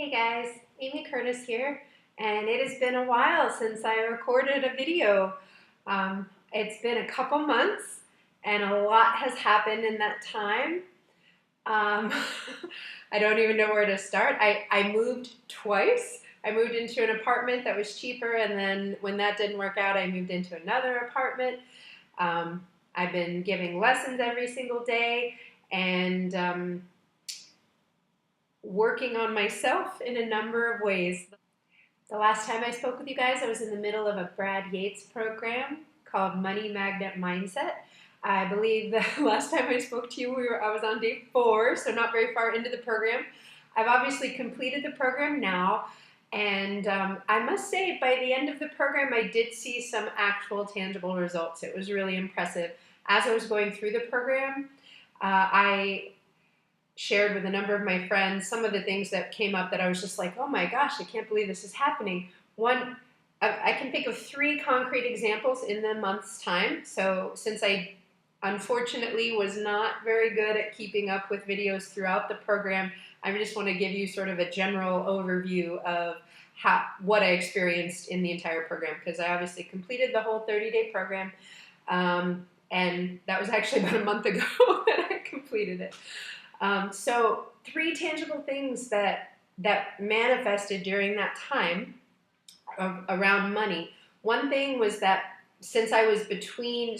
Hey guys, Amy Curtis here, and it has been a while since I recorded a video. It's been a couple months, and a lot has happened in that time. Um, I don't even know where to start. I moved twice. I moved into an apartment that was cheaper, and then when that didn't work out, I moved into another apartment. I've been giving lessons every single day, and working on myself in a number of ways. The last time I spoke with you guys, I was in the middle of a Brad Yates program called Money Magnet Mindset. I believe the last time I spoke to you, I was on day 4, so not very far into the program. I've obviously completed the program now, and I must say, by the end of the program, I did see some actual tangible results. It was really impressive. As I was going through the program, I shared with a number of my friends some of the things that came up that I was just like, oh my gosh, I can't believe this is happening. One, I can think of 3 concrete examples in the month's time. So since I unfortunately was not very good at keeping up with videos throughout the program, I just want to give you sort of a general overview of what I experienced in the entire program, because I obviously completed the whole 30-day program. And that was actually about a month ago that I completed it. So 3 tangible things that manifested during that time around money. One thing was that since I was between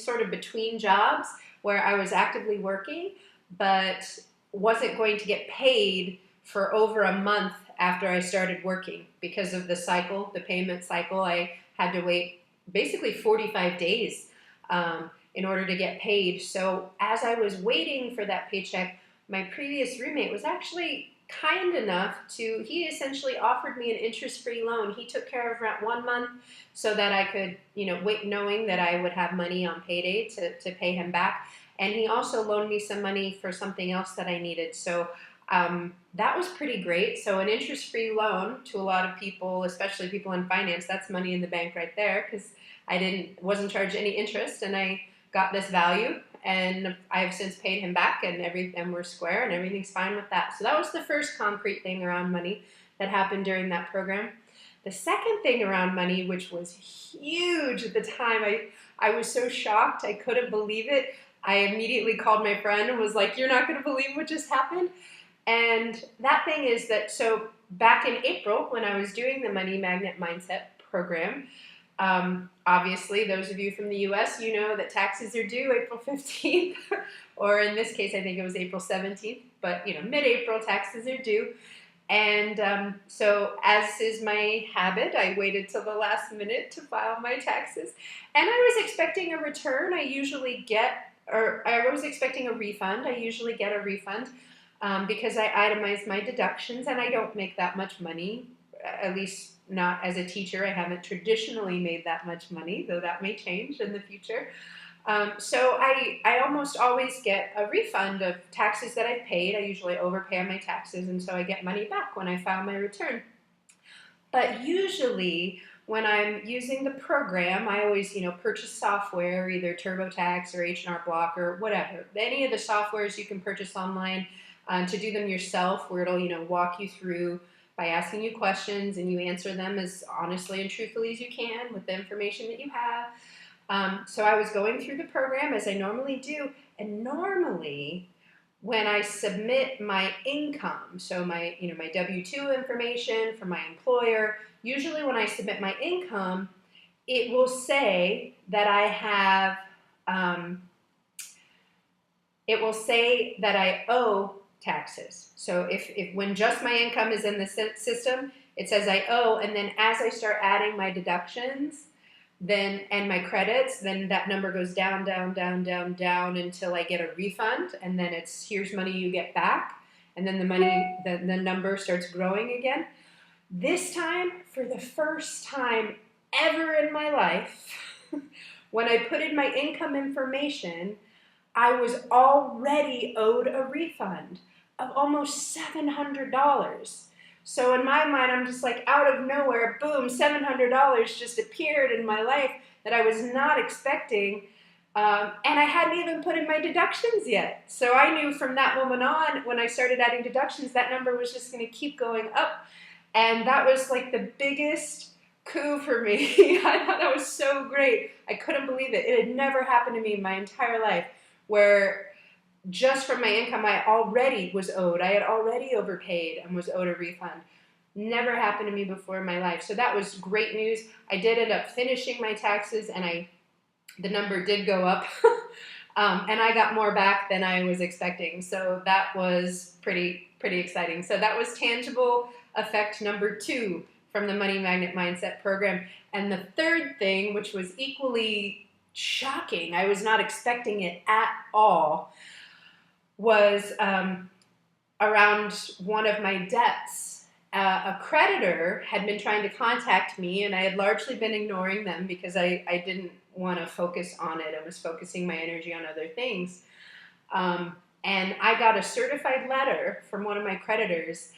jobs where I was actively working, but wasn't going to get paid for over a month after I started working because of the payment cycle, I had to wait basically 45 days in order to get paid. So as I was waiting for that paycheck, my previous roommate was actually kind enough he essentially offered me an interest-free loan. He took care of rent 1 month so that I could, wait knowing that I would have money on payday to pay him back. And he also loaned me some money for something else that I needed. So that was pretty great. So an interest-free loan to a lot of people, especially people in finance, that's money in the bank right there, because wasn't charged any interest, and I got this value, and I have since paid him back, and we're square, and everything's fine with that. So that was the first concrete thing around money that happened during that program. The second thing around money, which was huge at the time, I was so shocked, I couldn't believe it. I immediately called my friend and was like, "You're not going to believe what just happened." And that thing is that, so back in April, when I was doing the Money Magnet Mindset program, obviously, those of you from the US, you know that taxes are due April 15th, or in this case, I think it was April 17th, but mid-April, taxes are due. And so, as is my habit, I waited till the last minute to file my taxes. And I was expecting a return. I was expecting a refund. I usually get a refund because I itemize my deductions, and I don't make that much money, at least not as a teacher. I haven't traditionally made that much money, though that may change in the future. So I almost always get a refund of taxes that I've paid. I usually overpay on my taxes, and so I get money back when I file my return. But usually, when I'm using the program, I always, purchase software, either TurboTax or H&R Block or whatever. Any of the softwares you can purchase online to do them yourself, where it'll, walk you through by asking you questions, and you answer them as honestly and truthfully as you can with the information that you have. So I was going through the program as I normally do, and normally when I submit my income, so my W-2 information for my employer, usually when I submit my income, it will say that I owe taxes. So if when just my income is in the system, it says I owe, and then as I start adding my deductions and my credits, then that number goes down, down, down, down, down until I get a refund, and then it's here's money you get back, and then the number starts growing again. This time, for the first time ever in my life, when I put in my income information, I was already owed a refund of almost $700. So in my mind, I'm just like, out of nowhere, boom, $700 just appeared in my life that I was not expecting. And I hadn't even put in my deductions yet. So I knew from that moment on, when I started adding deductions, that number was just going to keep going up. And that was like the biggest coup for me. I thought that was so great. I couldn't believe it. It had never happened to me in my entire life, where just from my income I already was owed. I had already overpaid and was owed a refund. Never happened to me before in my life. So that was great news. I did end up finishing my taxes, and the number did go up. And I got more back than I was expecting. So that was pretty exciting. So that was tangible effect number 2 from the Money Magnet Mindset program. And the third thing, which was equally shocking, I was not expecting it at all, was around one of my debts. A creditor had been trying to contact me, and I had largely been ignoring them because I didn't want to focus on it. I was focusing my energy on other things. And I got a certified letter from one of my creditors,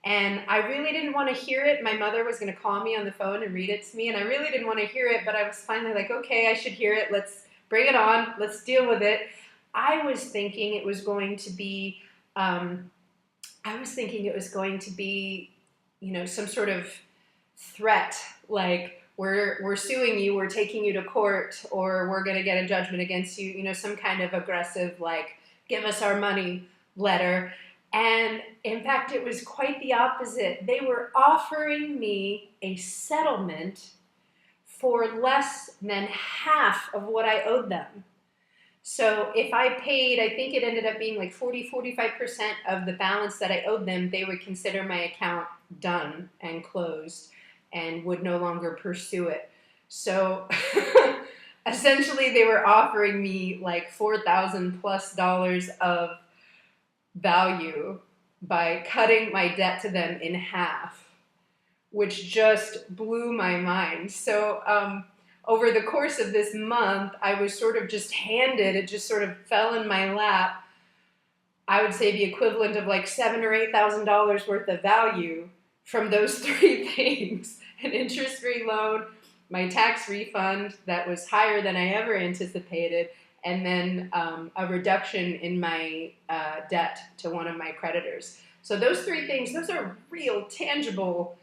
and I really didn't want to hear it. My mother was going to call me on the phone and read it to me, and I really didn't want to hear it, but I was finally like, okay, I should hear it. Let's bring it on. Let's deal with it. I was thinking it was going to be, some sort of threat, like we're suing you, we're taking you to court, or we're going to get a judgment against you, some kind of aggressive, like, give us our money letter. And in fact, it was quite the opposite. They were offering me a settlement for less than half of what I owed them. So if I paid, I think it ended up being like 45% of the balance that I owed them, they would consider my account done and closed and would no longer pursue it. So essentially they were offering me like $4,000 plus of value by cutting my debt to them in half, which just blew my mind. So over the course of this month, I was sort of just handed, it just sort of fell in my lap, I would say the equivalent of like $7,000 or $8,000 worth of value from those 3 things: an interest-free loan, my tax refund that was higher than I ever anticipated, and then a reduction in my debt to one of my creditors. So those 3 things, those are real, tangible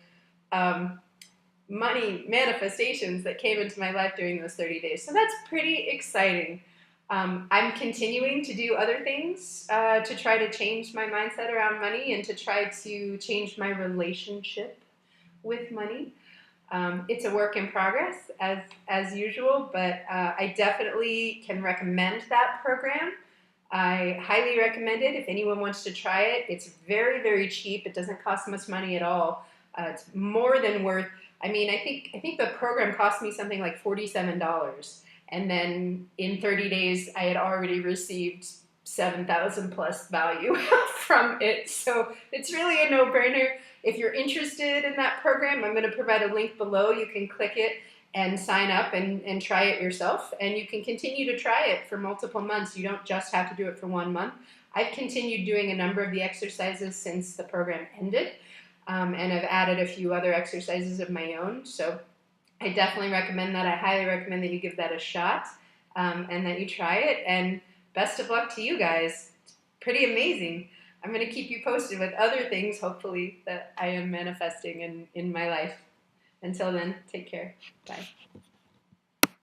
money manifestations that came into my life during those 30 days. So that's pretty exciting. I'm continuing to do other things to try to change my mindset around money and to try to change my relationship with money. It's a work in progress, as usual, but I definitely can recommend that program. I highly recommend it if anyone wants to try it. It's very, very cheap. It doesn't cost much money at all. It's more than worth. I mean, I think the program cost me something like $47, and then in 30 days I had already received 7,000 plus value from it. So it's really a no-brainer. If you're interested in that program, I'm going to provide a link below. You can click it and sign up and try it yourself. And you can continue to try it for multiple months. You don't just have to do it for 1 month. I've continued doing a number of the exercises since the program ended. And I've added a few other exercises of my own. So I definitely recommend that. I highly recommend that you give that a shot and that you try it. And best of luck to you guys. It's pretty amazing. I'm going to keep you posted with other things, hopefully, that I am manifesting in my life. Until then, take care. Bye.